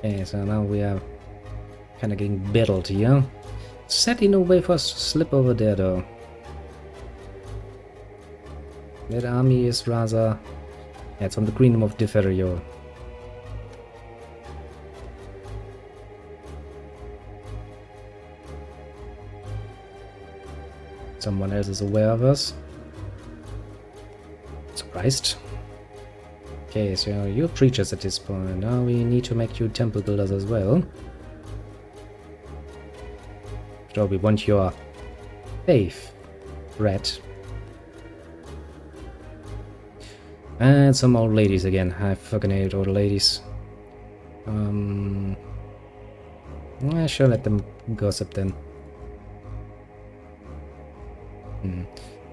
Okay, so now we are kind of getting battled here. Sadly, no way for us to slip over there, though. That army is rather... Yeah, it's on the Kingdom of Deferio. Someone else is aware of us. Surprised. Okay, so you're preachers at this point. Now we need to make you temple builders as well. So we want your faith, red. And some old ladies again. I fucking hate old ladies. I shall let them gossip then.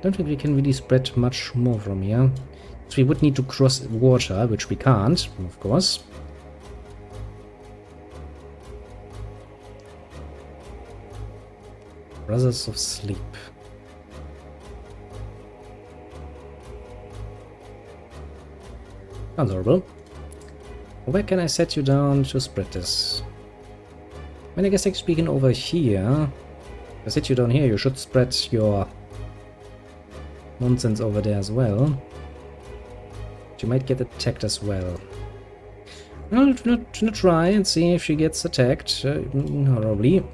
Don't think we can really spread much more from here. So we would need to cross water, which we can't, of course. Brothers of Sleep. Sounds horrible. Where can I set you down to spread this? I mean, I guess speaking over here. If I set you down here, you should spread your nonsense over there as well. She might get attacked as well. I'll try and see if she gets attacked. Horribly.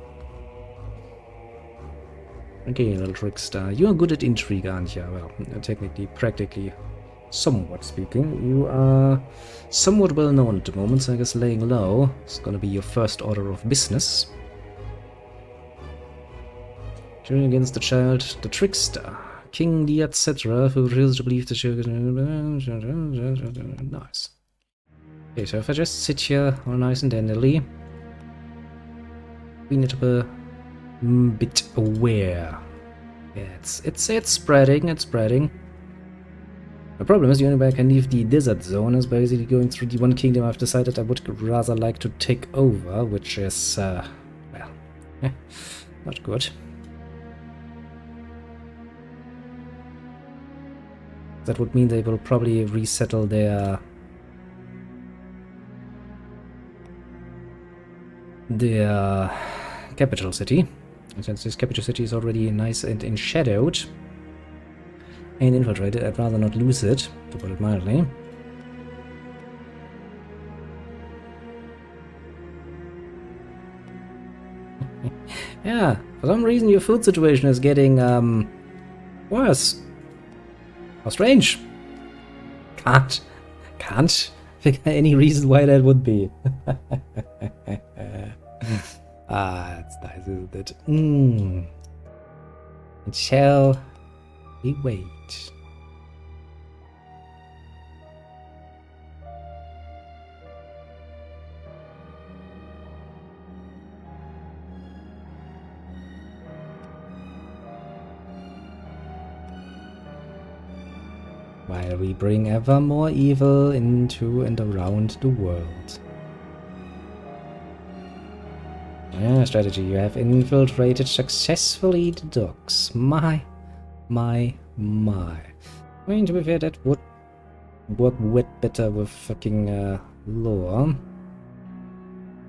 Okay, little trickster. You are good at intrigue, aren't you? Well, technically, practically, somewhat speaking. You are somewhat well known at the moment, so I guess laying low is gonna be your first order of business. Turning against the child, the trickster. King the etc. who refuses to believe the sugar. Nice. Okay, so if I just sit here all nice and tenderly, we need to be a bit aware. Yeah, it's spreading, it's spreading. The problem is the only way I can leave the desert zone is basically going through the one kingdom I've decided I would rather like to take over, which is well, not good. That would mean they will probably resettle their capital city. And since this capital city is already nice and enshadowed and infiltrated, I'd rather not lose it, to put it mildly. Yeah, for some reason your food situation is getting worse. How strange. Can't figure any reason why that would be. It's nice, isn't it? And shall we wait? While we bring ever more evil into and around the world. Yeah, strategy. You have infiltrated successfully the docks. My. I mean, to be fair, that would work better with fucking lore.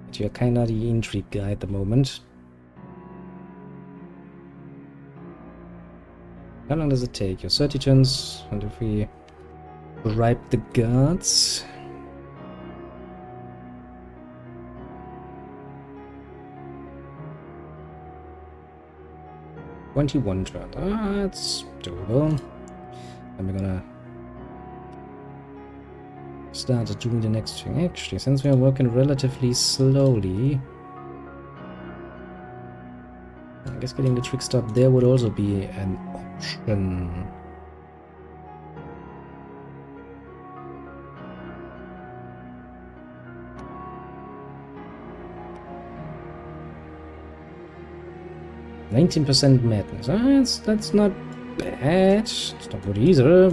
But you're kinda the intrigue guy at the moment. How long does it take? Your 30 turns, and if we bribe the guards... "21 turns. That's doable. And we're gonna start doing the next thing. Actually, since we are working relatively slowly, I guess getting the trickster up there would also be an option. "19% madness. That's not bad. It's not good either.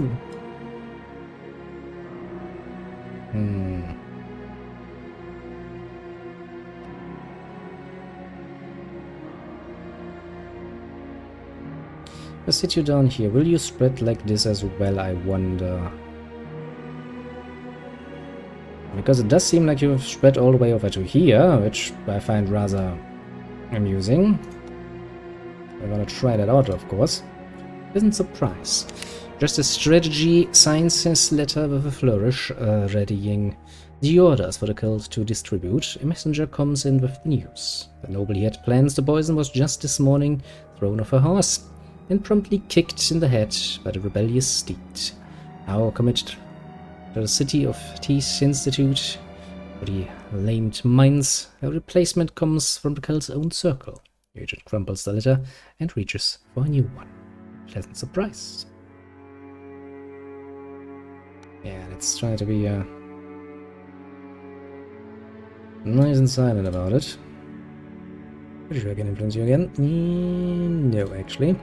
I'll sit you down here. Will you spread like this as well, I wonder? because it does seem like you've spread all the way over to here, which I find rather amusing. We're gonna try that out, of course. Isn't surprise. Just a strategy signs his letter with a flourish, readying the orders for the cult to distribute. A messenger comes in with the news. The noble he had plans to poison was just this morning thrown off her horse and promptly kicked in the head by the rebellious steed. Now committed to the City of Teeth Institute for the lamed minds. A replacement comes from the cult's own circle. The agent crumples the letter and reaches for a new one. Pleasant surprise. Yeah, let's try to be nice and silent about it. Pretty sure I can influence you again. No, actually.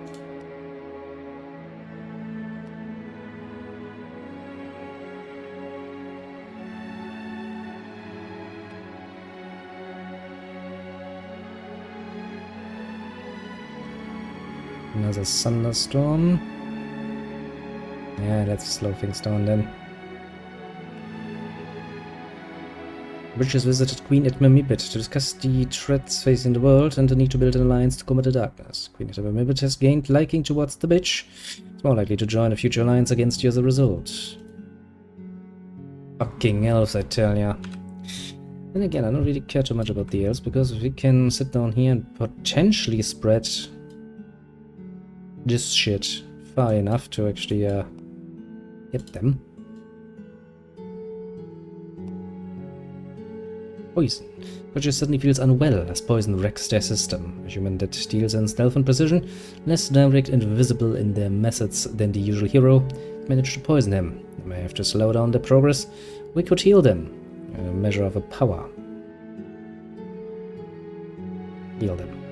Another thunderstorm. Yeah, let's slow things down then. Witches visited Queen Edmamibet to discuss the threats facing the world and the need to build an alliance to combat the darkness. Queen Edmamibet has gained liking towards the witch. It's more likely to join a future alliance against you as a result. Fucking elves, I tell ya. Then again, I don't really care too much about the elves, because we can sit down here and potentially spread this shit far enough to actually hit them. Poison. Roger suddenly feels unwell as poison wrecks their system. A human that deals in stealth and precision, less direct and visible in their methods than the usual hero, managed to poison him. They may have to slow down their progress. We could heal them. A measure of a power. Heal them.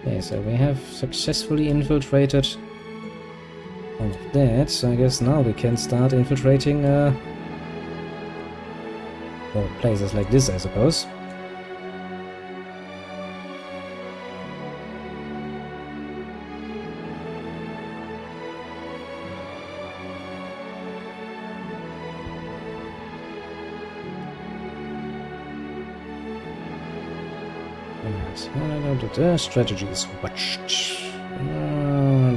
Okay, so we have successfully infiltrated all of that, so I guess now we can start infiltrating well, places like this, I suppose. The strategy is watched.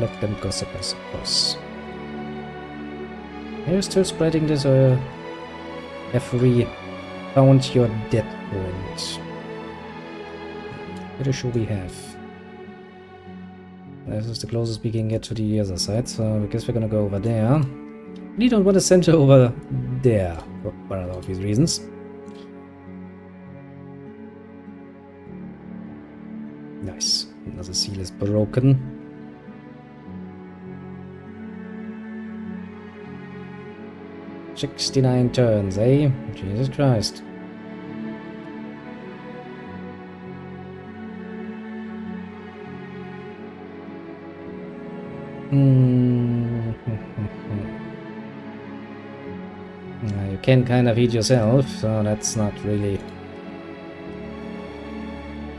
Let them gossip, I suppose. Are you still spreading this, or have we found your dead point? Pretty sure we have. This is the closest we can get to the other side, so I guess we're gonna go over there. We don't want to send her over there, for one of these reasons. Nice. Another seal is broken. "69 turns, eh? Jesus Christ." You can kind of eat yourself, so that's not really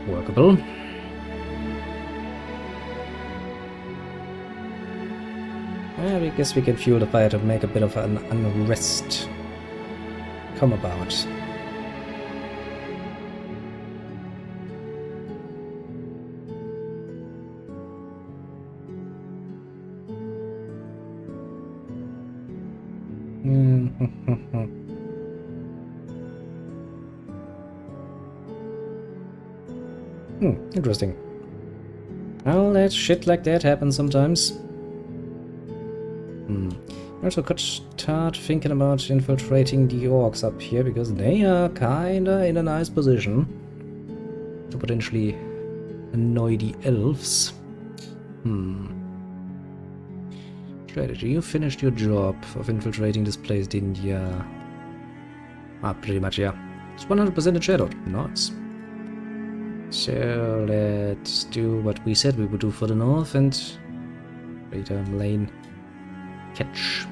workable. I guess we can fuel the fire to make a bit of an unrest come about. Interesting. Well, that shit like that happens sometimes. Also could start thinking about infiltrating the orcs up here, because they are kinda in a nice position to potentially annoy the elves. Strategy. You finished your job of infiltrating this place, didn't you? Pretty much, yeah. It's 100% shadowed. Nice. So let's do what we said we would do for the north and return lane catch.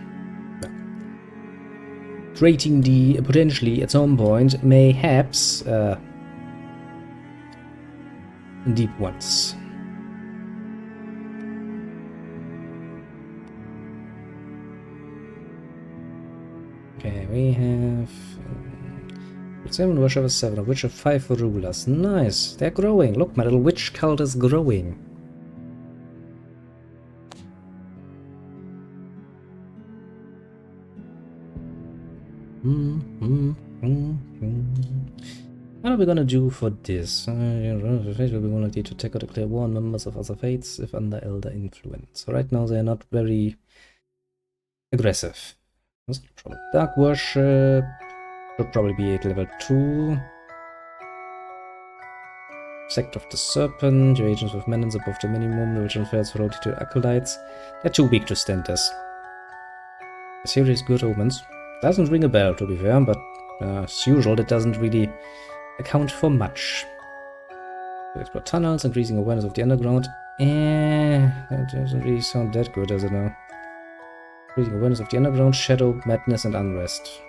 Creating the potentially at some point mayhaps deep ones. Okay, we have 7 worshippers, 7 of which are 5 rulers. Nice, they're growing. Look, my little witch cult is growing. What are we gonna do for this? We'll be more likely to take or declare war on members of other faiths if under elder influence. So right now they're not very aggressive. That's not a problem. Dark worship should probably be at level 2. Sect of the Serpent, your agents with menace above the minimum, the original fails for to acolytes. They're too weak to stand this. Serious good omens. Doesn't ring a bell, to be fair, but as usual, it doesn't really account for much. To explore tunnels, increasing awareness of the underground. That doesn't really sound that good, does it now? Increasing awareness of the underground, shadow, madness, and unrest.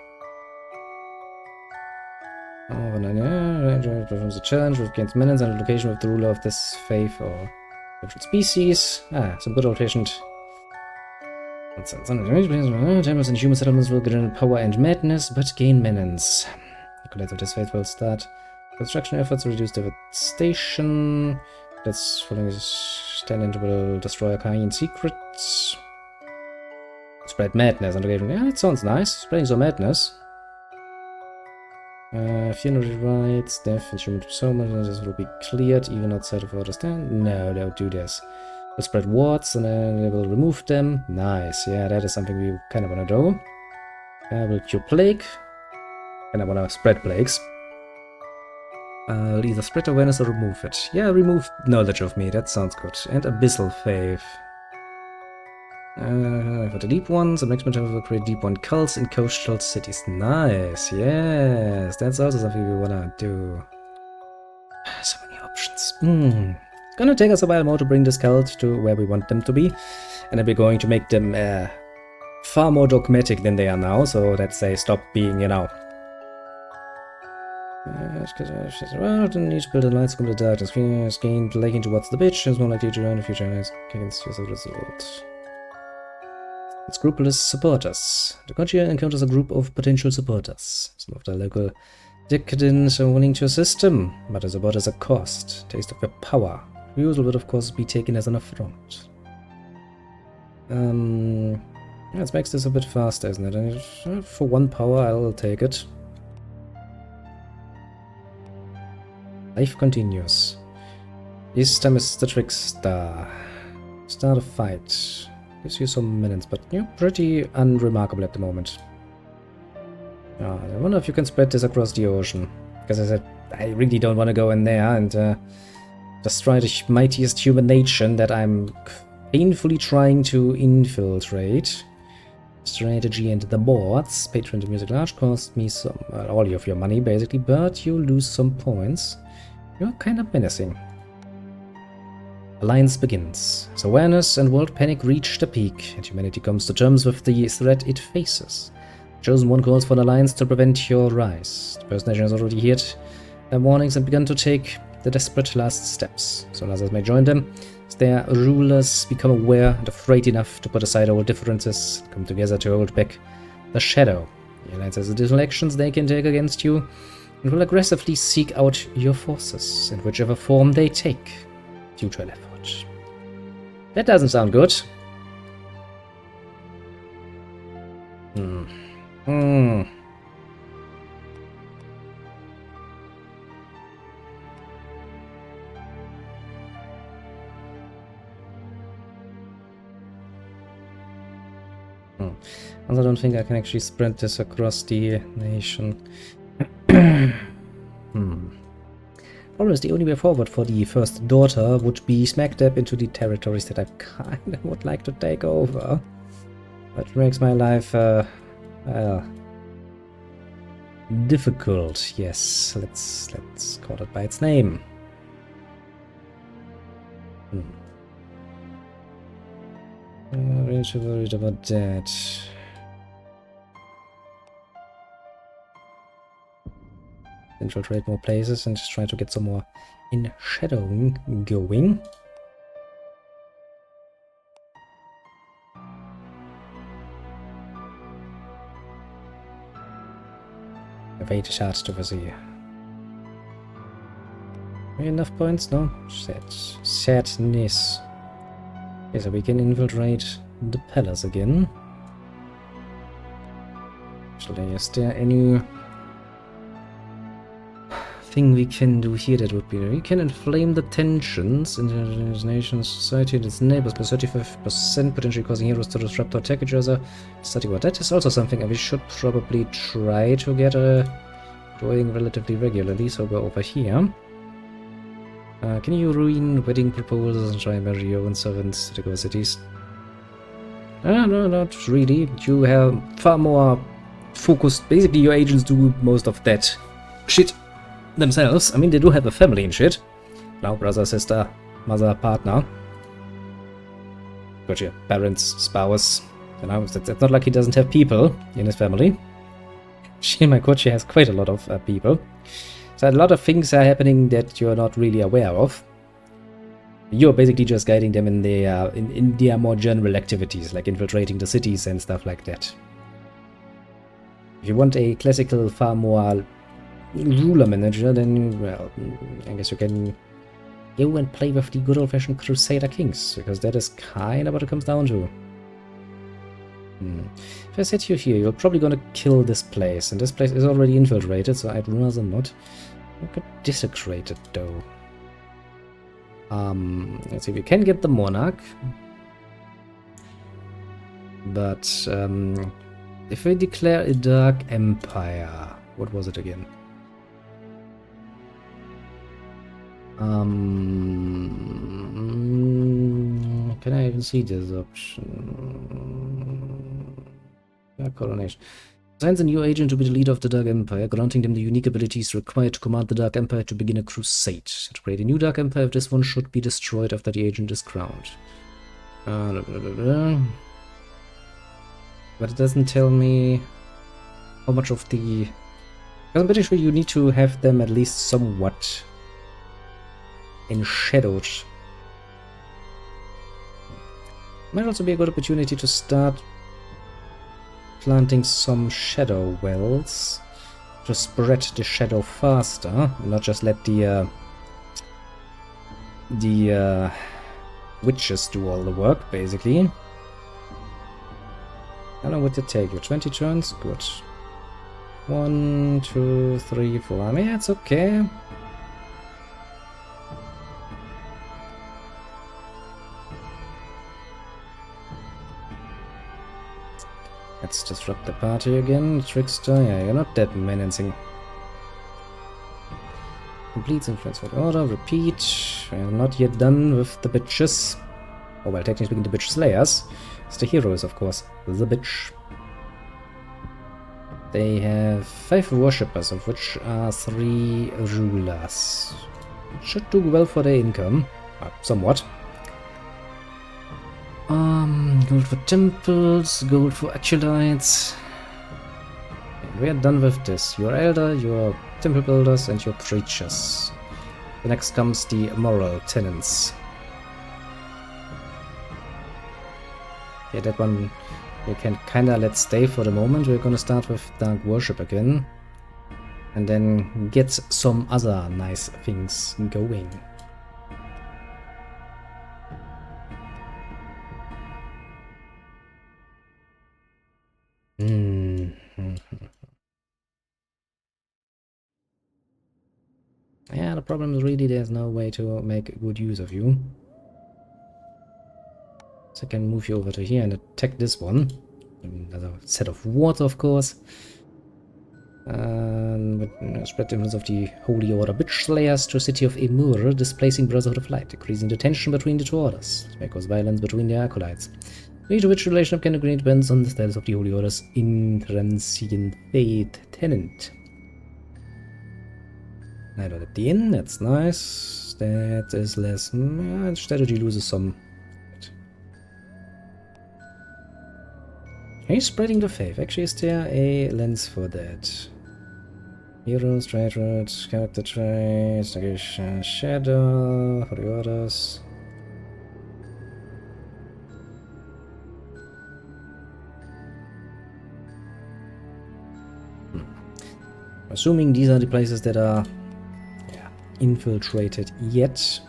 Oh, no, performs a challenge with gains menace and location with the ruler of this faith or different species. Some good old-fashioned nonsense. Temples and human settlements will gain power and madness, but gain menace. The collects of this faith will start construction efforts, reduce devastation. That's following this talent will destroy arcane secrets. Spread madness. Yeah, that sounds nice. Spreading some madness. Funeral rites, death, and human this will be cleared even outside of order stand. No, don't do this. We'll spread wards and then we will remove them. Nice, yeah, that is something we kind of want to do. We'll cure plague. And I want to spread plagues. I'll either spread awareness or remove it. Yeah, remove knowledge of me, that sounds good. And abyssal faith. For the deep ones, the next material will create deep one cults in coastal cities. Nice, yes, that's also something we wanna do. So many options. It's gonna take us a while more to bring this cult to where we want them to be, and then we're going to make them far more dogmatic than they are now, so that they stop being, you know. Well, don't need to build a light from the darkness. Gained laking towards the bitch is more likely to join the future against as a result. Scrupulous supporters. The country encounters a group of potential supporters. Some of the local decadents are willing to assist them, but the supporters a cost. Taste of their power. Refusal would of course be taken as an affront. Let's make this a bit faster, isn't it? And for 1 power, I'll take it. Life continues. This time is the trickster. Start a fight. Gives you some minutes, but you're pretty unremarkable at the moment. I wonder if you can spread this across the ocean. Because I said, I really don't want to go in there and destroy the mightiest human nation that I'm painfully trying to infiltrate. Strategy and the boards. Patron to music large cost me some, all of your money basically, but you lose some points. You're kind of menacing. Alliance begins. As awareness and world panic reach the peak, and humanity comes to terms with the threat it faces. Chosen One calls for an alliance to prevent your rise. The First Nation has already heard their warnings and begun to take the desperate last steps. Soon others may join them, as their rulers become aware and afraid enough to put aside all differences, come together to hold back the shadow. The alliance has additional actions they can take against you, and will aggressively seek out your forces, in whichever form they take. Future effort. That doesn't sound good. Also, I don't think I can actually spread this across the nation. Problem is, the only way forward for the first daughter would be smack dab into the territories that I kind of would like to take over. That makes my life, difficult. Yes, let's call it by its name. I'm really worried about that. infiltrate more places and just try to get some more in shadowing going. Evade shots to oversee. Enough points? No? Sadness. Okay, so we can infiltrate the palace again. Actually, is there any thing we can do here that would be... We can inflame the tensions in the nation's society and its neighbors by 35%, potentially causing heroes to disrupt or attack each other. Study what that is also something we should probably try to get doing relatively regularly, so we're over here. Can you ruin wedding proposals and try and marry your own servants to go cities? No, not really. You have far more focused... Basically, your agents do most of that shit themselves. I mean, they do have a family and shit. Now, brother, sister, mother, partner. Got your parents, spouse. You know, it's not like he doesn't have people in his family. She, my god, she has quite a lot of people. So a lot of things are happening that you're not really aware of. You're basically just guiding them in their more general activities, like infiltrating the cities and stuff like that. If you want a classical, far more ruler manager, then, well, I guess you can go and play with the good old-fashioned Crusader Kings, because that is kind of what it comes down to. If I set you here, you're probably gonna kill this place, and this place is already infiltrated, so I'd rather not. I could desecrate it, though. Let's see, we can get the Monarch. But, if we declare a Dark Empire... What was it again? Can I even see this option? Yeah, coronation. Assigns a new agent to be the leader of the Dark Empire, granting them the unique abilities required to command the Dark Empire to begin a crusade. To create a new Dark Empire, if this one should be destroyed after the agent is crowned. But it doesn't tell me how much of the... Because I'm pretty sure you need to have them at least somewhat enshadowed. Might also be a good opportunity to start planting some shadow wells to spread the shadow faster, not just let the witches do all the work, basically. How long would it take you? 20 turns? Good. 1, 2, 3, 4. I mean, it's okay. Let's disrupt the party again. Trickster, yeah, you're not that menacing. Completes influence for the order, repeat. We're not yet done with the bitches. Oh, well, technically speaking, the bitch slayers. It's the heroes, of course. The bitch. They have 5 worshippers, of which are 3 rulers. Should do well for their income. Somewhat. Gold for temples, gold for acolytes. And we're done with this. Your elder, your temple builders, and your preachers. The next comes the moral tenants. Yeah, that one we can kinda let stay for the moment. We're gonna start with Dark Worship again. And then get some other nice things going. Yeah, the problem is really there's no way to make good use of you. So I can move you over to here and attack this one. Another set of wards, of course. Spread the influence of the Holy Order Bitch Slayers to the city of Emur, displacing Brotherhood of Light, decreasing the tension between the two orders. It may cause violence between the acolytes. The to which relation can agree depends on the status of the Holy Order's intransient faith tenant. I don't at the inn, that's nice. That is less. Strategy loses some. He's spreading the faith. Actually, is there a lens for that? Hero, straight road, character traits, negation, shadow, for the orders. Assuming these are the places that are infiltrated yet.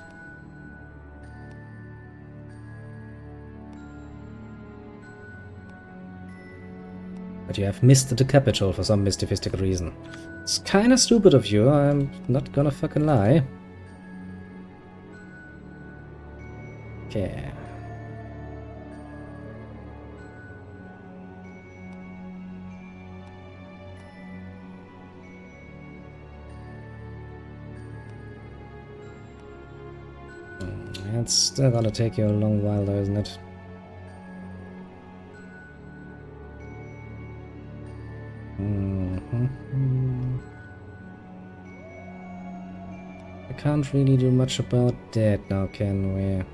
But you have missed the capital for some mystical reason. It's kinda stupid of you, I'm not gonna fucking lie. Okay. It's still gonna take you a long while though, isn't it? I can't really do much about that now, can we?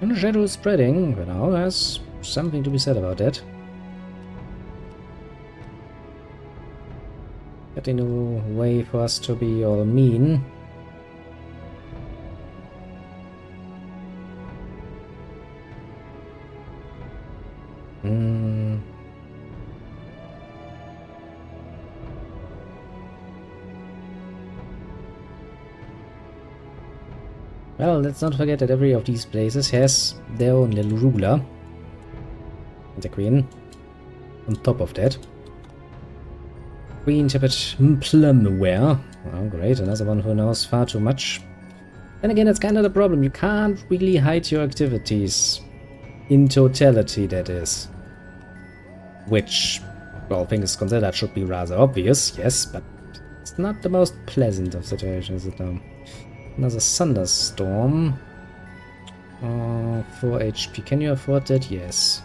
And the shadow is spreading, you know, there's something to be said about that. Getting a way for us to be all mean. Well, let's not forget that every of these places has their own little ruler. The queen. On top of that. Queen Shepherd Plumware. Oh, great, another one who knows far too much. And again, that's kind of the problem. You can't really hide your activities. In totality, that is. Which, well, things considered should be rather obvious, yes, but it's not the most pleasant of situations, is it now? Another thunderstorm. 4 HP. Can you afford that? Yes.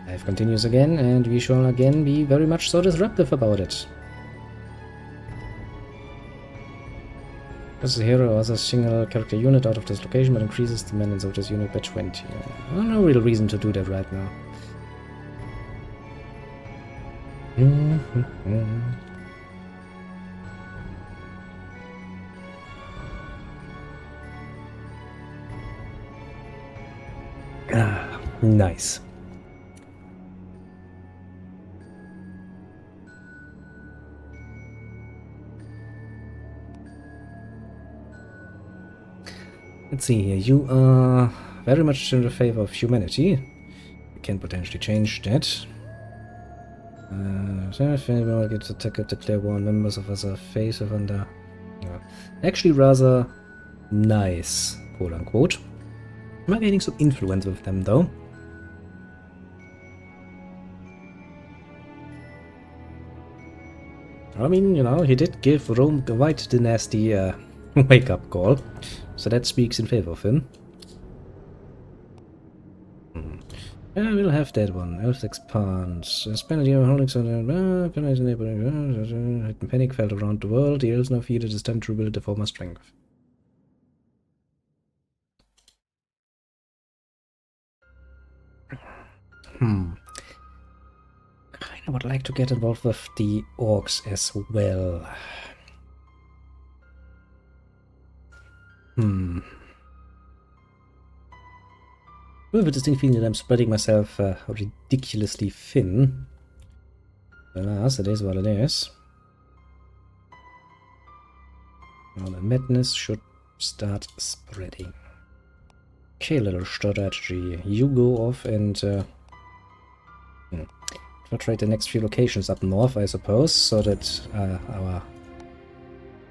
Life continues again, and we shall again be very much so disruptive about it. As a hero as a single character unit out of this location, but increases the maintenance of this unit by 20. Well, no real reason to do that right now. Ah, nice. Let's see here. You are very much in the favor of humanity. You can potentially change that. We get to declare war on members of us are face of under. Yeah. Actually, rather nice, quote unquote. Am I gaining some influence with them though? I mean, you know, he did give Rome the White Dynasty a wake-up call, so that speaks in favor of him. Yeah, we'll have that one. Elves expand. Spend a year holding some panic felt around the world. The elves now feel it is time to rebuild the former strength. Kinda would like to get involved with the orcs as well. I have a distinct feeling that I'm spreading myself ridiculously thin. Alas, it is what it is. Now the madness should start spreading. Okay, little strategy. You go off and infiltrate the next few locations up north, I suppose, so that our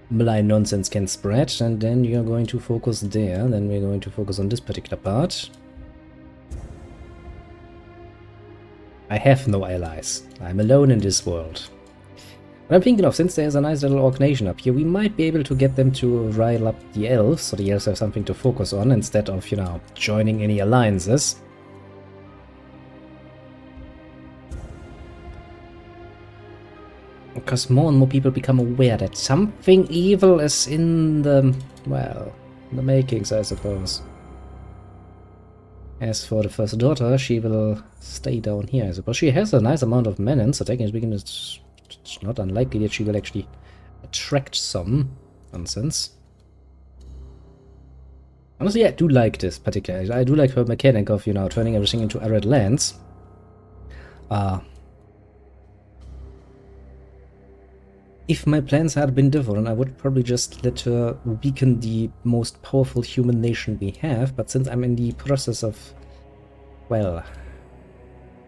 malign nonsense can spread, and then you're going to focus there, then we're going to focus on this particular part. I have no allies. I'm alone in this world. What I'm thinking of, since there's a nice little orc nation up here, we might be able to get them to rile up the elves, so the elves have something to focus on instead of, you know, joining any alliances. Because more and more people become aware that something evil is in the, well, the makings, I suppose. As for the first daughter, she will stay down here, I suppose. She has a nice amount of minions, so technically speaking, it's not unlikely that she will actually attract some nonsense. Honestly, I do like this particularly. I do like her mechanic of, you know, turning everything into arid lands. If my plans had been different, I would probably just let her weaken the most powerful human nation we have, but since I'm in the process of, well,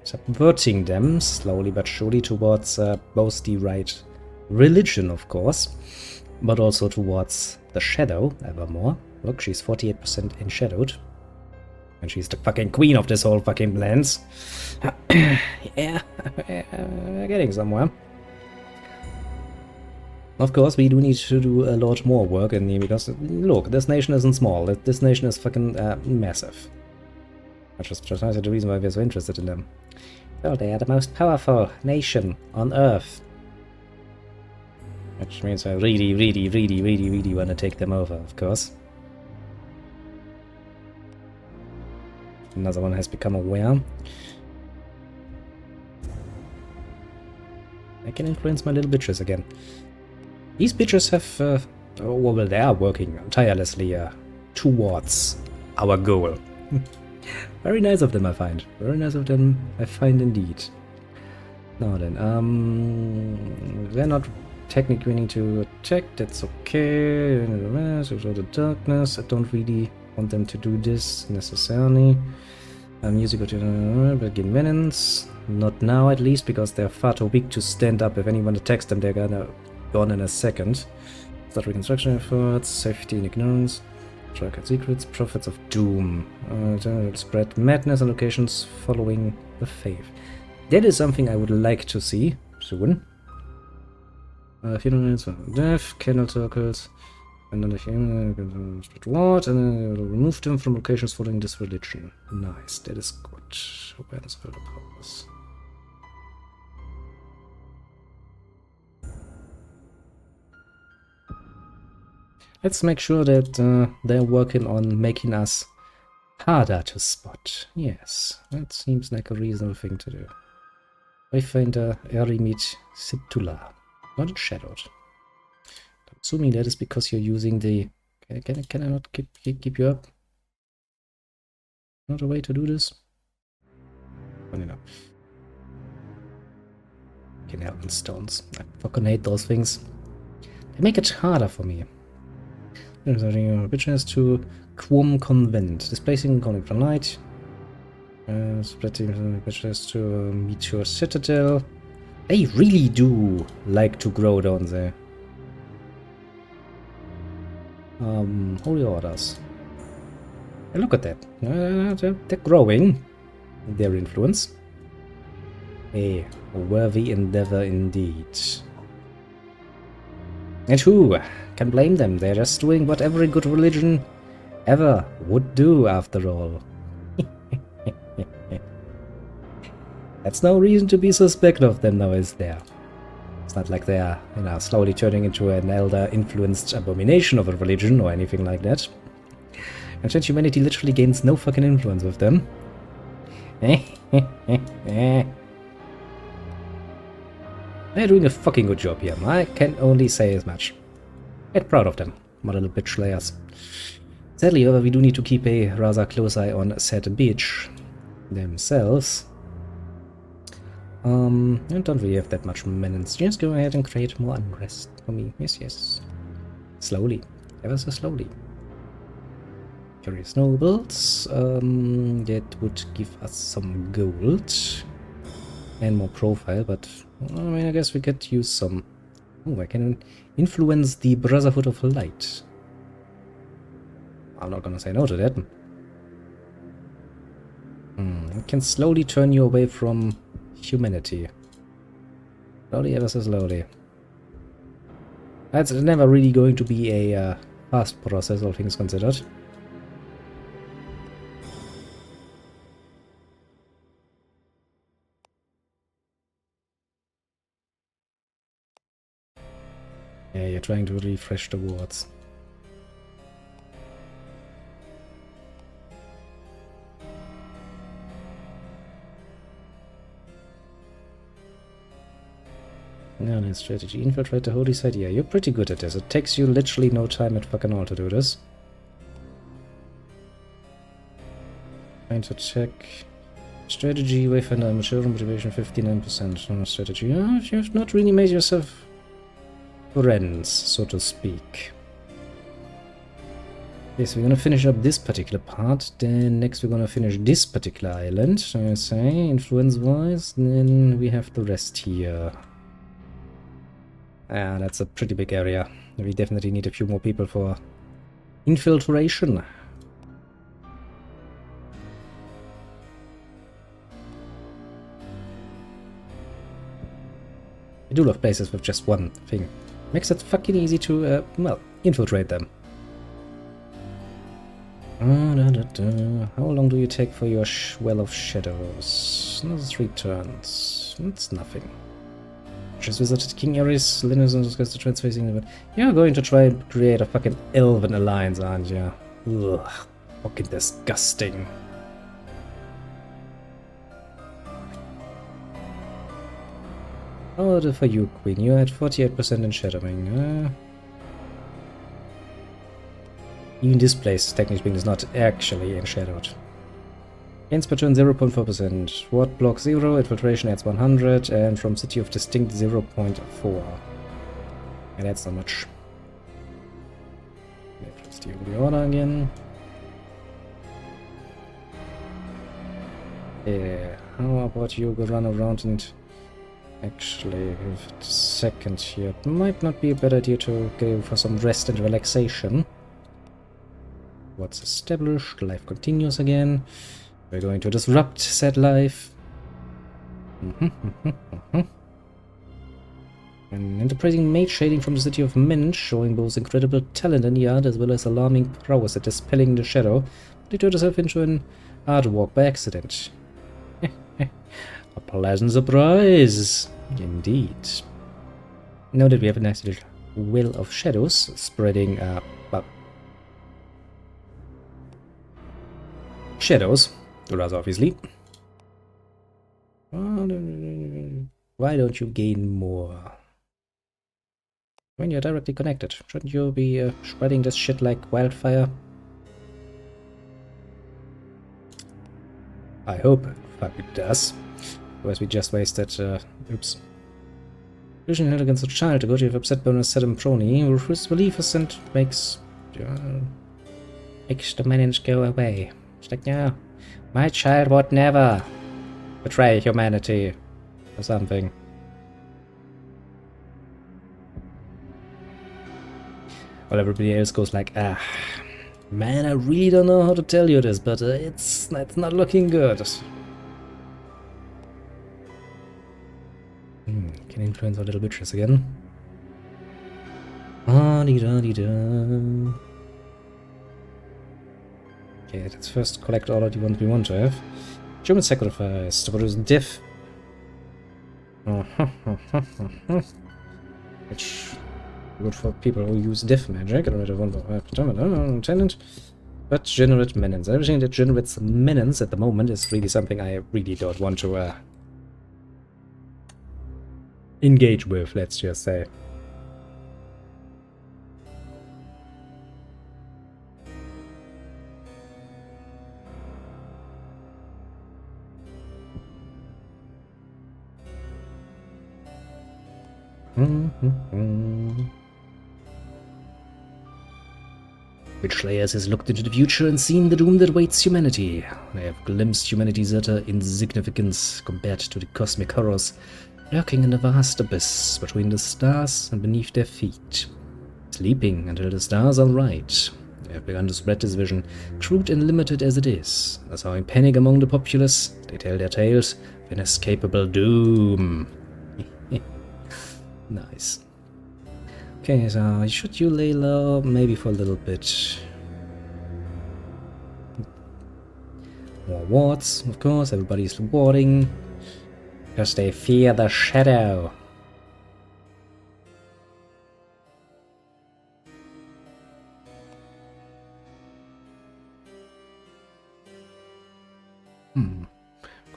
subverting them slowly but surely towards both the right religion, of course, but also towards the shadow, evermore. Look, she's 48% enshadowed. And she's the fucking queen of this whole fucking lands. Yeah, we're getting somewhere. Of course, we do need to do a lot more work in here, because, look, this nation isn't small. This nation is fucking massive. Which is precisely the reason why we're so interested in them. So, they are the most powerful nation on Earth. Which means I really want to take them over, of course. Another one has become aware. I can influence my little bitches again. These bitches have, well, they are working tirelessly towards our goal. Very nice of them, I find. Very nice of them, I find indeed. Now then, they're not technically willing to attack, that's okay. The darkness, I don't really want them to do this necessarily. Music begin minions. Not now, at least, because they're far too weak to stand up. If anyone attacks them, they're gonna gone in a second. Start reconstruction efforts, safety and ignorance, track secrets, prophets of doom. Spread madness on locations following the faith. That is something I would like to see soon. Funerals, death, candle circles, and then the spread what, and then remove them from locations following this religion. Nice, that is good. Awareness of the powers. Let's make sure that they're working on making us harder to spot. Yes, that seems like a reasonable thing to do. Wayfinder Eremit Situla. Not shadowed. I'm assuming that is because you're using the... Can I not keep you up? Not a way to do this? Funny enough. Can help in stones. I fucking hate those things. They make it harder for me. Bitches to Quom Convent. Displacing calling from light. Spreading bitches to Meteor Citadel. They really do like to grow, don't they? Holy Orders. And look at that. They're growing. Their influence. A worthy endeavor indeed. And who can blame them? They're just doing what every good religion ever would do, after all. That's no reason to be suspect of them now, is there? It's not like they're, you know, slowly turning into an elder-influenced abomination of a religion or anything like that. And since humanity literally gains no fucking influence with them. They're doing a fucking good job here. I can only say as much. Get proud of them, my little bitch slayers. Sadly, however, we do need to keep a rather close eye on said bitch themselves. I don't really have that much minions. Just go ahead and create more unrest for me. Yes, yes. Slowly. Ever so slowly. Curious nobles. That would give us some gold. And more profile, but I mean, I guess we could use some. Oh, I can influence the Brotherhood of Light. I'm not gonna say no to that. I can slowly turn you away from humanity. Slowly, ever so slowly. That's never really going to be a fast process, all things considered. Yeah, you're trying to refresh the wards. No, nice strategy. Infiltrate the holy site. Yeah, you're pretty good at this. It takes you literally no time at fucking all to do this. Trying to check. Strategy, Wayfinder, mature motivation 59%. No strategy. You've not really made yourself friends, so to speak. Okay, so we're gonna finish up this particular part. Then next we're gonna finish this particular island, shall I say, influence-wise. Then we have the rest here. Ah, that's a pretty big area. We definitely need a few more people for infiltration. I do love places with just one thing. Makes it fucking easy to, well, infiltrate them. How long do you take for your Well of Shadows? Another 3 turns. That's nothing. Just visited King Ares, Linus, and discussed the transfacing. You're going to try and create a fucking elven alliance, aren't you? Ugh. Fucking disgusting. Oh, for you, Queen. You're at 48% in shadowing. Even this place, technically speaking, is not actually enshadowed. Gains per turn 0.4%. Ward block 0, infiltration adds 100, and from City of Distinct 0.4. Yeah, that's not much. Let's do the order again. Yeah, how about you go run around and actually give it a second here. It might not be a bad idea to go for some rest and relaxation. What's established? Life continues again. We're going to disrupt said life. An enterprising mage shading from the city of Minch, showing both incredible talent in the art as well as alarming prowess at dispelling the shadow, but he turned herself into an art walk by accident. A pleasant surprise, indeed. Now that we have a nice little Will of Shadows spreading shadows, rather obviously. Why don't you gain more? When you're directly connected, shouldn't you be spreading this shit like wildfire? I hope it does. Otherwise we just wasted, oops. Vision held against a child, the god you have upset bonus set him prony. Refuse belief ascent makes the manage go away. It's like, no, my child would never betray humanity or something. While everybody else goes like, man, I really don't know how to tell you this, but it's not looking good. Can influence our little bitches again. Ah-dee-da-dee-da. Okay, let's first collect all of the ones we want to have. Human sacrifice to produce diff. Which good for people who use diff magic. Get rid of 1.5 tenant. But generate menace. Everything that generates menace at the moment is really something I really don't want to engage with, let's just say. Witchslayers has looked into the future and seen the doom that awaits humanity. They have glimpsed humanity's utter insignificance compared to the cosmic horrors lurking in the vast abyss between the stars and beneath their feet. Sleeping until the stars are right. They have begun to spread this vision, crude and limited as it is. As how in panic among the populace, they tell their tales of inescapable doom. Nice. Okay, so should you lay low? Maybe for a little bit. More wards, of course, everybody's warding. Because they fear the shadow.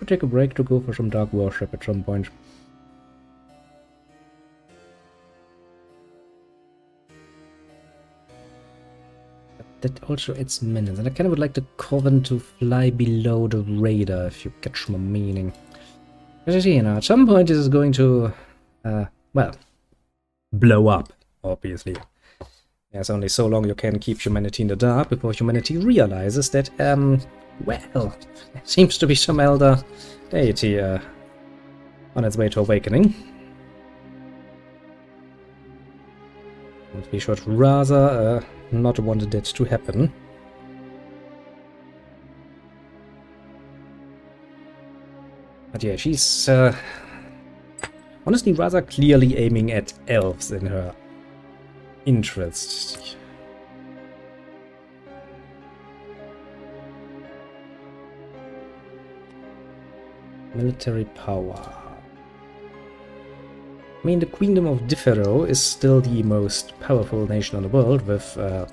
could take a break to go for some dark worship at some point. That also adds minutes, and I kind of would like the Coven to fly below the radar, if you catch my meaning. Because, you know, at some point this is going to, well, blow up, obviously. There's only so long you can keep humanity in the dark before humanity realizes that, well, there seems to be some elder deity on its way to awakening. And we should rather not want that to happen. But yeah, she's honestly rather clearly aiming at elves in her interest. Military power. I mean, the Queendom of Differo is still the most powerful nation in the world, with a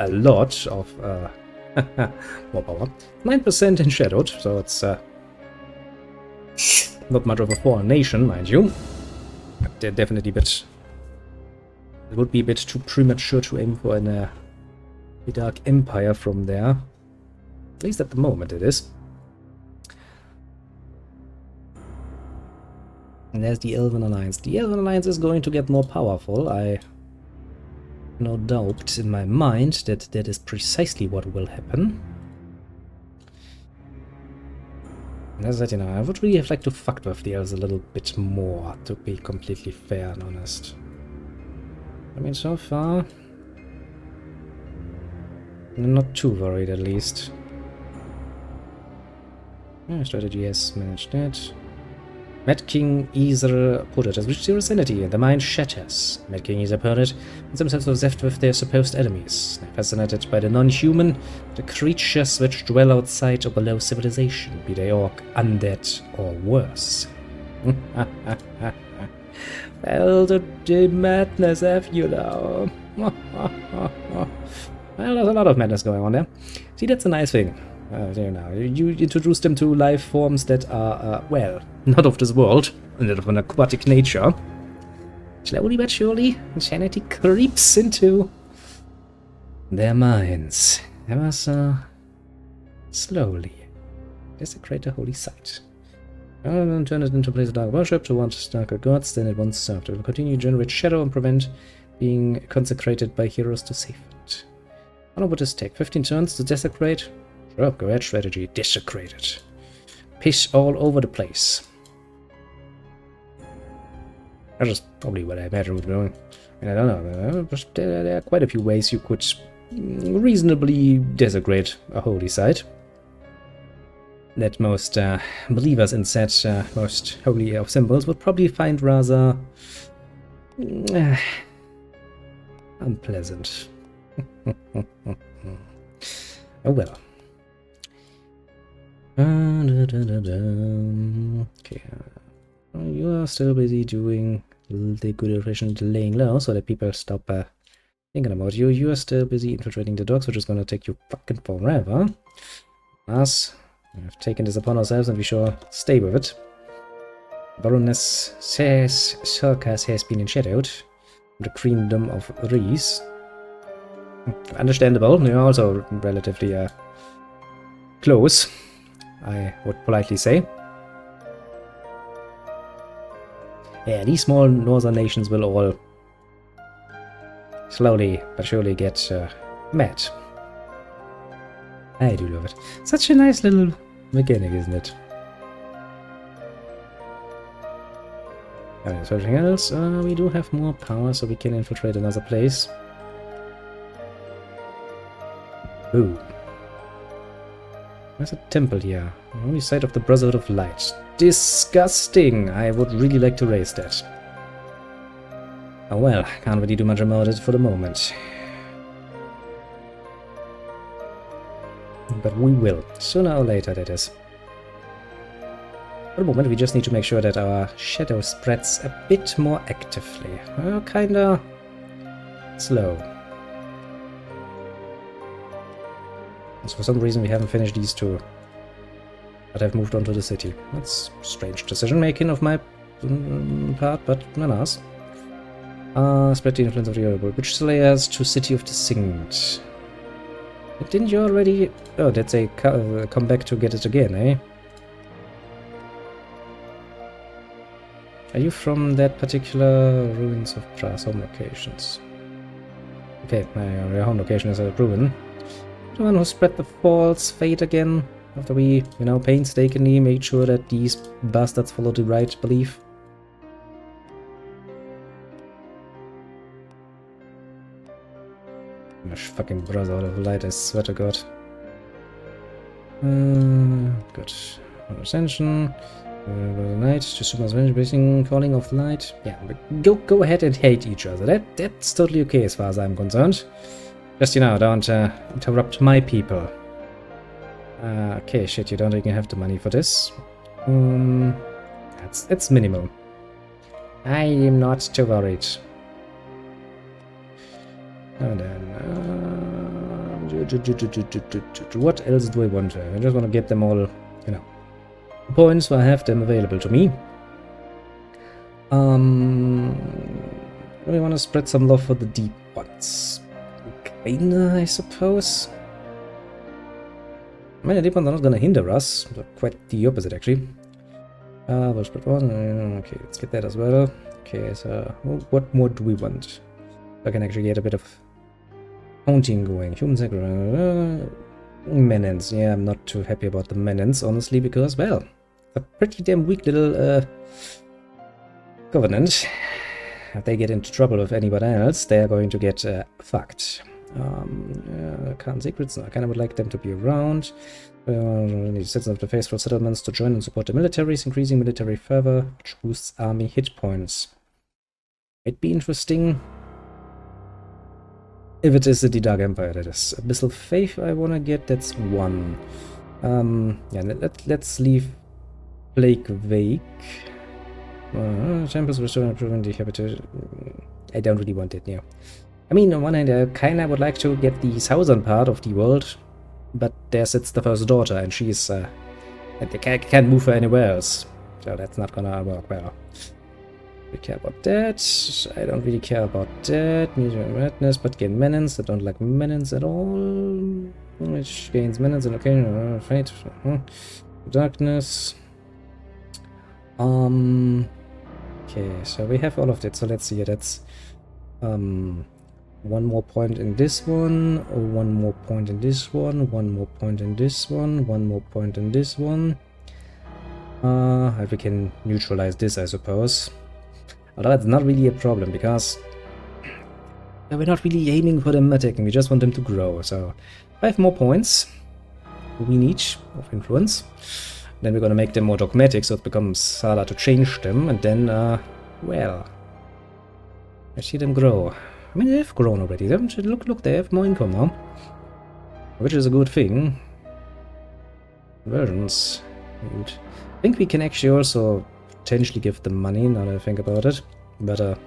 lot of more power. 9% in Shadowed, so it's not much of a foreign nation, mind you. But they're definitely a bit... It would be a bit too premature to aim for a Dark Empire from there. At least at the moment it is. And there's the Elven Alliance. The Elven Alliance is going to get more powerful. I have no doubt in my mind that that is precisely what will happen. And as I said, you know, I would really have liked to fuck with the elves a little bit more, to be completely fair and honest. I mean, so far, I'm not too worried, at least. Yeah, strategy has managed that. Mad King either put it has reached zero sanity, and the mind shatters. Mad King either put it, and themselves possessed with their supposed enemies. They're fascinated by the non-human, the creatures which dwell outside or below civilization, be they orc, undead, or worse. Well, the madness have you now. Well, there's a lot of madness going on there. See, that's a nice thing. You know, you introduce them to life forms that are, well, not of this world, and of an aquatic nature. Slowly but surely, insanity creeps into their minds. Ever so slowly. Desecrate the holy site. And turn it into a place of dark worship towards darker gods than it once served. It will continue to generate shadow and prevent being consecrated by heroes to save it. How long would this take? 15 turns to desecrate? Sure, go ahead, strategy. Desecrate it. Piss all over the place. That's just probably what I imagine would be doing. I don't know. There are quite a few ways you could reasonably desecrate a holy site. That most believers in such most holy of symbols would probably find rather unpleasant. Oh well. Okay, you are still busy doing the good old-fashioned laying low so that people stop thinking about you. You are still busy infiltrating the docks, which is going to take you fucking forever. Us, we have taken this upon ourselves and we shall stay with it. Baroness says Circus has been enshadowed from the Queendom of Reese. Understandable, you're also relatively close, I would politely say. Yeah, these small northern nations will all slowly but surely get mad. I do love it. Such a nice little mechanic, isn't it? Alright, so everything else, we do have more power, so we can infiltrate another place. Ooh. There's a temple here. Only site of the Brotherhood of Light. Disgusting! I would really like to raise that. Oh well, can't really do much about it for the moment. But we will. Sooner or later, that is. For the moment, we just need to make sure that our shadow spreads a bit more actively. Well, kinda slow. So for some reason we haven't finished these two but have moved on to the city. That's strange decision making of my part, but manas. Spread the influence of the Yoruba. Which slayers to City of the Singed? Didn't you already... Oh, did they come back to get it again, eh? Are you from that particular Ruins of Brass home locations? Okay, your home location is a ruin. The one who spread the false fate again, after we, painstakingly made sure that these bastards follow the right belief. My fucking brother out of light, I swear to God. Good. Ascension. Night. Just basing calling of light. Yeah, go ahead and hate each other. That's totally okay as far as I'm concerned. Just, don't interrupt my people. Okay, shit, you don't even have the money for this. It's minimal. I am not too worried. And then, what else do I want? I just want to get them all, points, so I have them available to me. We want to spread some love for the deep ones. Kinda, I suppose. I mean, the deep ones are not gonna hinder us. They're quite the opposite, actually. We'll spread one. Okay, let's get that as well. Okay, so what more do we want? I can actually get a bit of counting going. Human sacrifice. Menens. Yeah, I'm not too happy about the Menens, honestly, because, well, a pretty damn weak little covenant. If they get into trouble with anybody else, they are going to get fucked. Khan secrets. No, I kind of would like them to be around. Citizens of the faithful settlements to join and support the militaries, increasing military fervor, which boosts army hit points. Might be interesting. If it is the Dark Empire, that is. Abyssal Faith I want to get, that's one. Yeah, let's leave Plague Wake. Temples restore and prevent the habitation. I don't really want it, yeah. I mean, on one hand, I kinda would like to get the southern part of the world, but there sits the first daughter, and she's, they can't move her anywhere else. So that's not gonna work well. We care about that. I don't really care about that. Mutual redness, but gain Menens. I don't like Menens at all. Which gains Menens and occasional fate. Darkness. Okay, so we have all of that. So let's see. That's one more point in this one, one more point in this one, one more point in this one, one more point in this one. We can neutralize this, I suppose. Although it's not really a problem, because we're not really aiming for them attacking, we just want them to grow. So 5 more points we need of influence. Then we're gonna make them more dogmatic, so it becomes harder to change them, and then, well, I see them grow. I mean, they've grown already. Look, they have more income now, which is a good thing. Conversions. I think we can actually also potentially give them money, now that I think about it. But,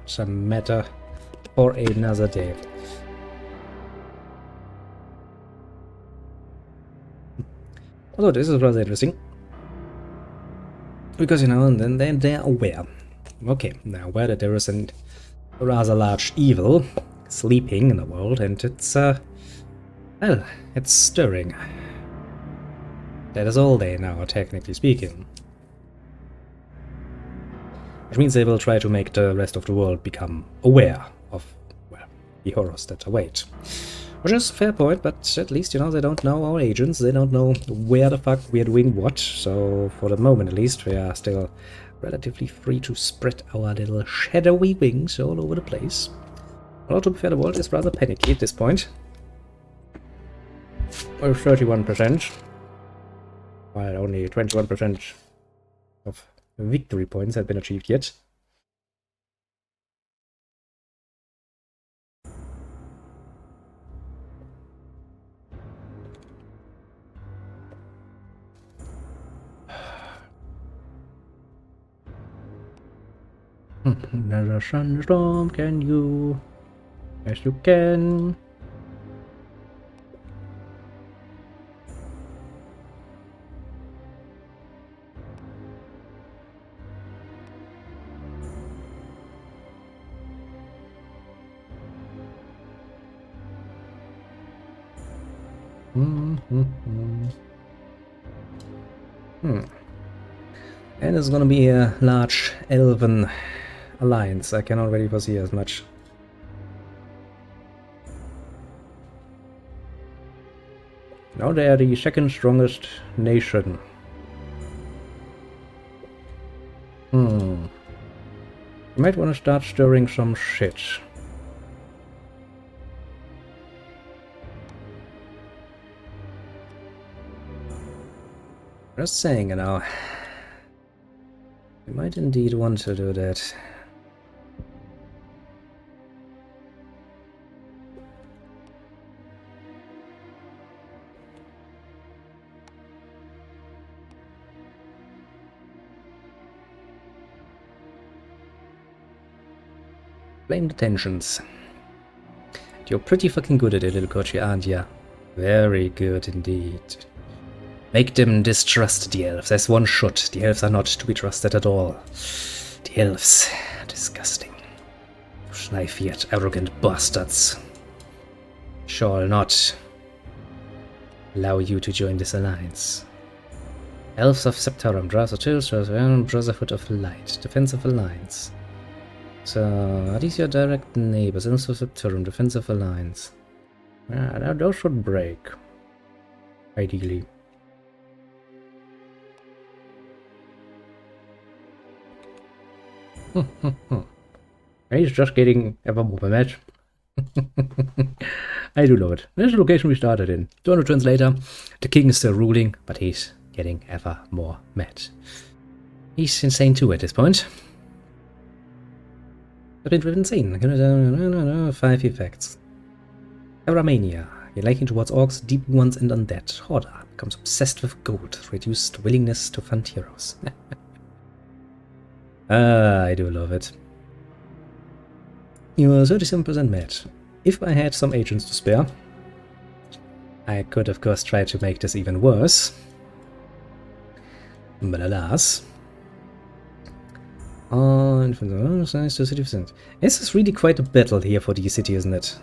it's a matter for another day. Although this is rather interesting. Because, and then they're aware. Okay, now aware that there is a rather large evil sleeping in the world, and it's, well, it's stirring. That is all they now, technically speaking. Which means they will try to make the rest of the world become aware of, well, the horrors that await. Which is a fair point, but at least, they don't know our agents, they don't know where the fuck we're doing what, so for the moment at least, we are still relatively free to spread our little shadowy wings all over the place. Although, to be fair, the world is rather panicky at this point. We're 31%, while only 21% of victory points have been achieved yet. There's a sandstorm, can you? Yes, you can. And it's gonna be a large elven alliance. I can already foresee as much. Now they are the second strongest nation. You might want to start stirring some shit. Just saying, you know. You might indeed want to do that. Blame the tensions. You're pretty fucking good at it, little Kochi, aren't ya? Very good indeed. Make them distrust the elves. As one should. The elves are not to be trusted at all. The elves. Disgusting. Knife-eared, arrogant bastards. Shall not allow you to join this alliance. Elves of Septarum, Dras of Chills, Brotherhood of Light, Defensive Alliance. So, are these your direct neighbors? Elves of Septarum, Defensive Alliance. Yeah, those should break. Ideally. He's just getting ever more mad. I do love it. This is the location we started in. 200 turns later, the king is still ruling, but he's getting ever more mad. He's insane too at this point. I've been driven insane. 5 effects. Terramania. You're liking towards orcs, deep ones, and undead. Horda becomes obsessed with gold. Reduced willingness to fund heroes. I do love it. You are 37% mad. If I had some agents to spare, I could of course try to make this even worse. But alas. It's nice to 60%. This is really quite a battle here for the city, isn't it?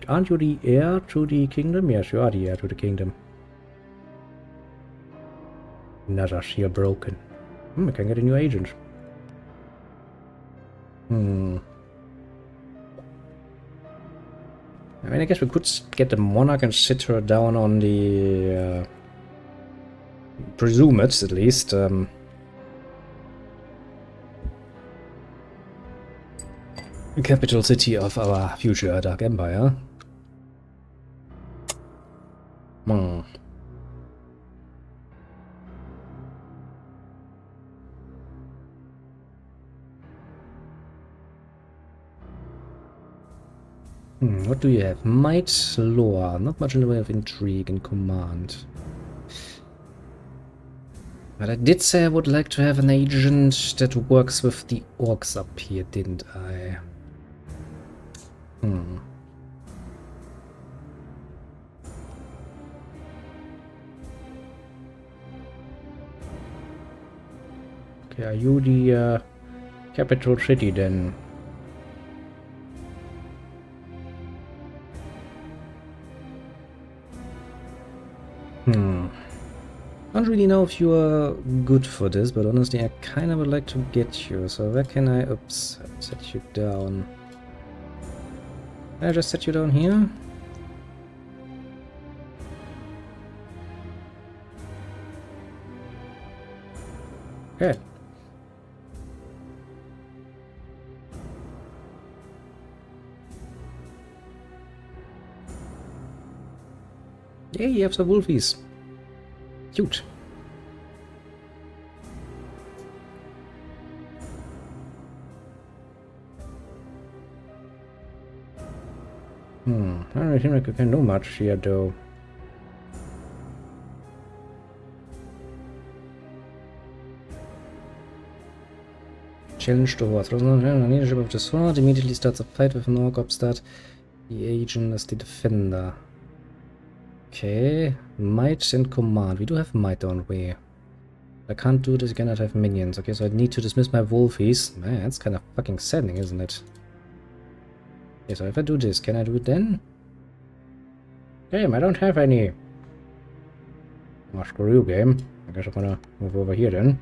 Aren't you the heir to the kingdom? Yes, you are the heir to the kingdom. Another shield broken. I can get a new agent. I mean, I guess we could get the monarch and sit her down on the... presume it, at least. Capital city of our future Dark Empire. What do you have? Might, lore. Not much in the way of intrigue and command. But I did say I would like to have an agent that works with the orcs up here, didn't I? Okay, are you the capital city then? I don't really know if you are good for this, but honestly I kinda would like to get you, so where can I set you down? Can I just set you down here? Okay. Yay, you have some wolfies. Cute. I don't really seem like I can do much here though. Challenge towards leadership of the sword. Immediately starts a fight with an orc upstart. The agent is the defender. Okay, might and command. We do have might, don't we? I can't do this, I cannot have minions. Okay, so I need to dismiss my wolfies. Man, that's kind of fucking saddening, isn't it? Okay, so if I do this, can I do it then? Damn, I don't have any. Oh, screw you, game. I guess I'm gonna move over here then.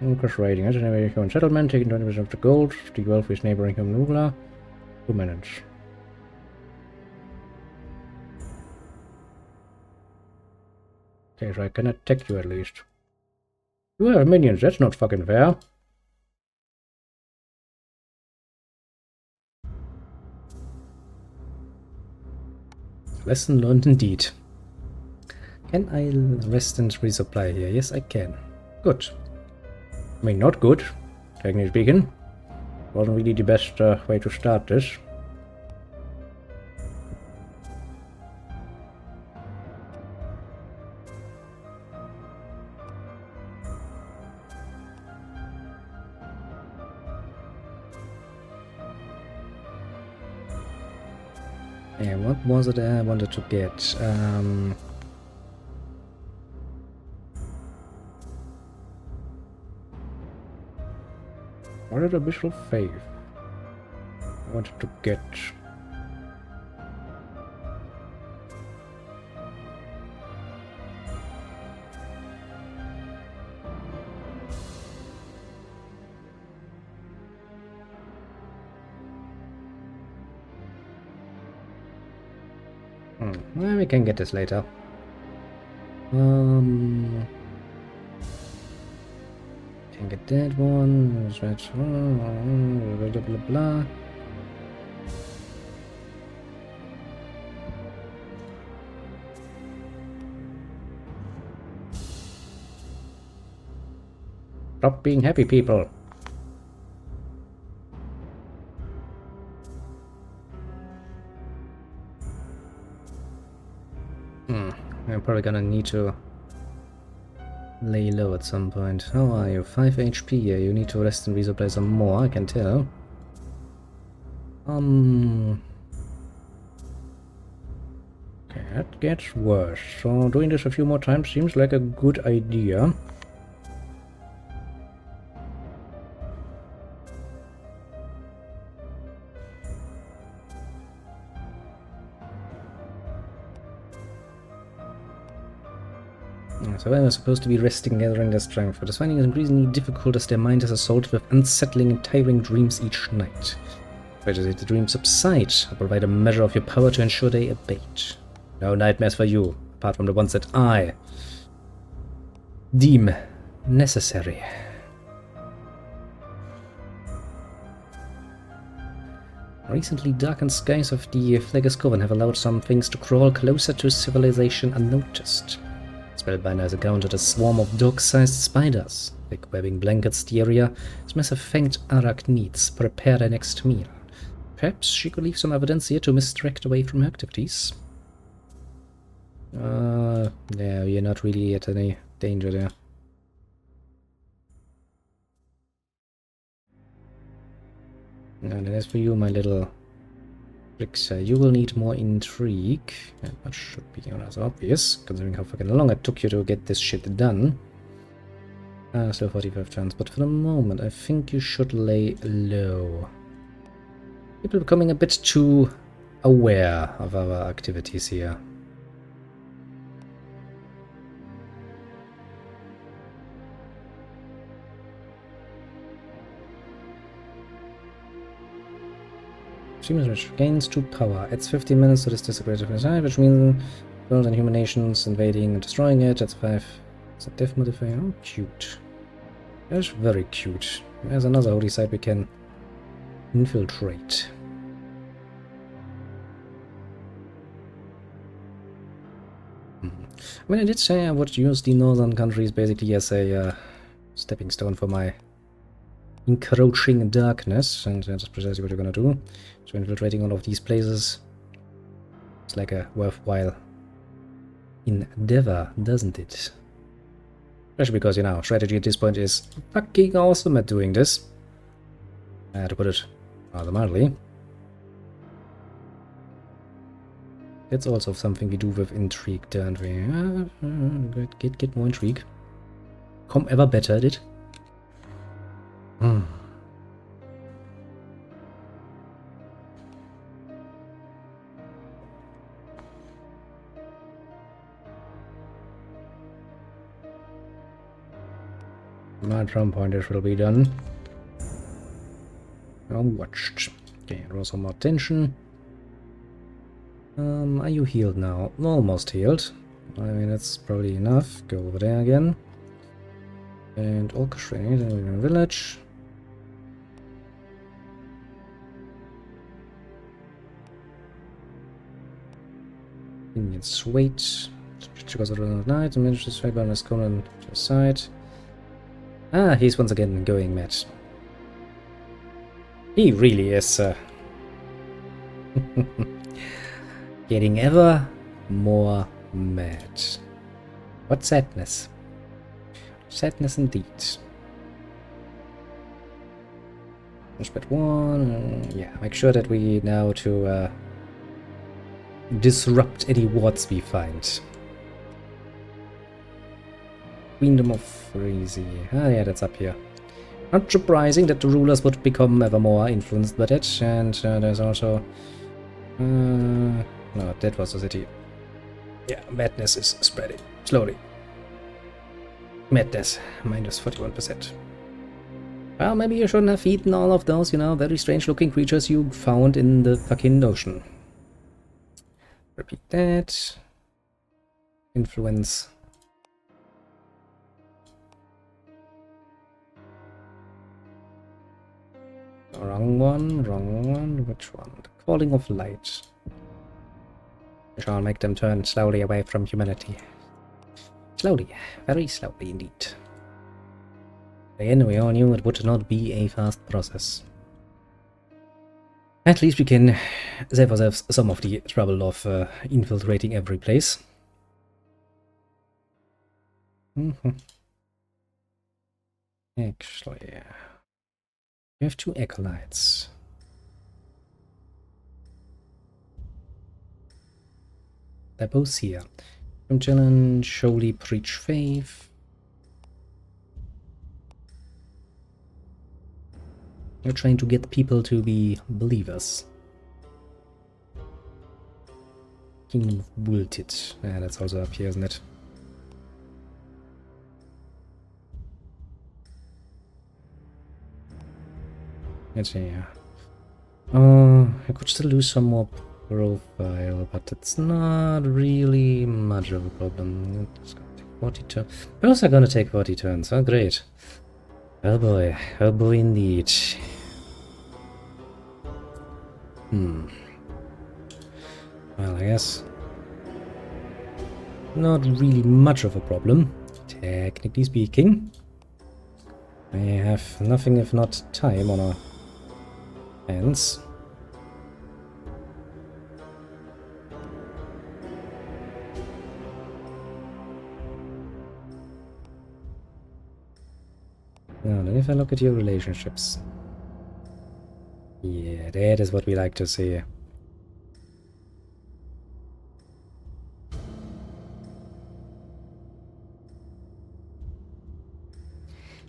Incarcerating it, and a human settlement, taking 20% of the gold, the wealth is neighboring human Nubla. 2 minutes. Okay, so I can attack you at least. You have minions, that's not fucking fair. Lesson learned indeed. Can I rest and resupply here? Yes, I can. Good. I mean, not good, technically speaking. Wasn't really the best way to start this. Yeah, what was it I wanted to get? What did Abyssal Faith I wanted to get? Well, we can get this later. Can get that one. Blah blah blah. Stop being happy, people. I'm probably gonna need to lay low at some point. How are you? 5 HP. Yeah, you need to rest and resupply some more, I can tell. Okay, that gets worse. So doing this a few more times seems like a good idea. So I was supposed to be resting, gathering their strength, but is finding it increasingly difficult as their mind is assaulted with unsettling and tiring dreams each night. Try to let the dreams subside, or provide a measure of your power to ensure they abate. No nightmares for you, apart from the ones that I deem necessary. Recently, darkened skies of the Phlegus Coven have allowed some things to crawl closer to civilization unnoticed. Spellbinder has encountered a swarm of dog-sized spiders. Thick webbing blankets the area as massive fanged arachnids prepare their next meal. Perhaps she could leave some evidence here to misdirect away from her activities. Yeah, you're not really at any danger there. And as for you, my little Rixer, you will need more intrigue. That should be rather obvious, considering how fucking long it took you to get this shit done. Still 45 chance, but for the moment, I think you should lay low. People becoming a bit too aware of our activities here. Which gains 2 power. Adds 15 minutes to this disintegrated side, which means world and human nations invading and destroying it. That's 5. It's a death modifier. Oh, cute. That's very cute. There's another holy site we can infiltrate. I mean, I did say I would use the northern countries basically as a stepping stone for my encroaching darkness, and that's precisely what you're gonna do. So infiltrating all of these places is like a worthwhile endeavor, doesn't it? Especially because, you know, strategy at this point is fucking awesome at doing this. To put it rather mildly. It's also something we do with intrigue, don't we? Get more intrigue. Come ever better at it. At some point this will be done. Watched. Okay, draw some more attention. Are you healed now? Almost healed. I mean, that's probably enough. Go over there again. And orchestrate in a village. Indian sweet. Because of the night, and managed to strike on his Conan to his side. Ah, he's once again going mad. He really is getting ever more mad. What sadness. Sadness indeed. Pushpad 1. Yeah, make sure that we now to disrupt any wards we find. Queendom of Freezy. Ah, yeah, that's up here. Not surprising that the rulers would become ever more influenced by that. And there's also... no, that was the city. Yeah, madness is spreading. Slowly. Madness. Minus 41%. Well, maybe you shouldn't have eaten all of those, you know, very strange looking creatures you found in the fucking ocean. Repeat that. Influence. Wrong one. Which one? The Calling of Light. We shall make them turn slowly away from humanity. Slowly. Very slowly indeed. Again, we all knew it would not be a fast process. At least we can save ourselves some of the trouble of infiltrating every place. Actually... We have 2 acolytes. They're both here. Magellan, surely preach faith. You're trying to get people to be believers. Kingdom of Bultit. Yeah, that's also up here, isn't it? Let's see. I could still lose some more profile, but it's not really much of a problem. It's gonna take 40 turns. Both are gonna take 40 turns. Oh, great. Oh boy indeed. Well, I guess not really much of a problem, technically speaking. We have nothing if not time on our hands. Now, then if I look at your relationships. Yeah, that is what we like to see.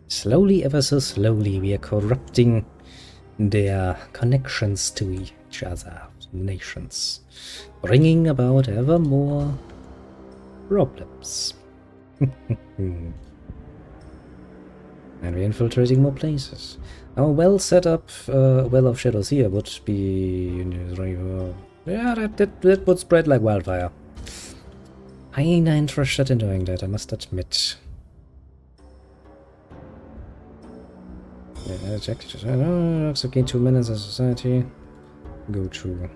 Slowly, ever so slowly, we are corrupting their connections to each other, nations, bringing about ever more problems. And we're infiltrating more places. Our well set up Well of Shadows here would be... yeah, that would spread like wildfire. I ain't interested in doing that, I must admit. Yeah, check. Okay, 2 minutes of society. Go to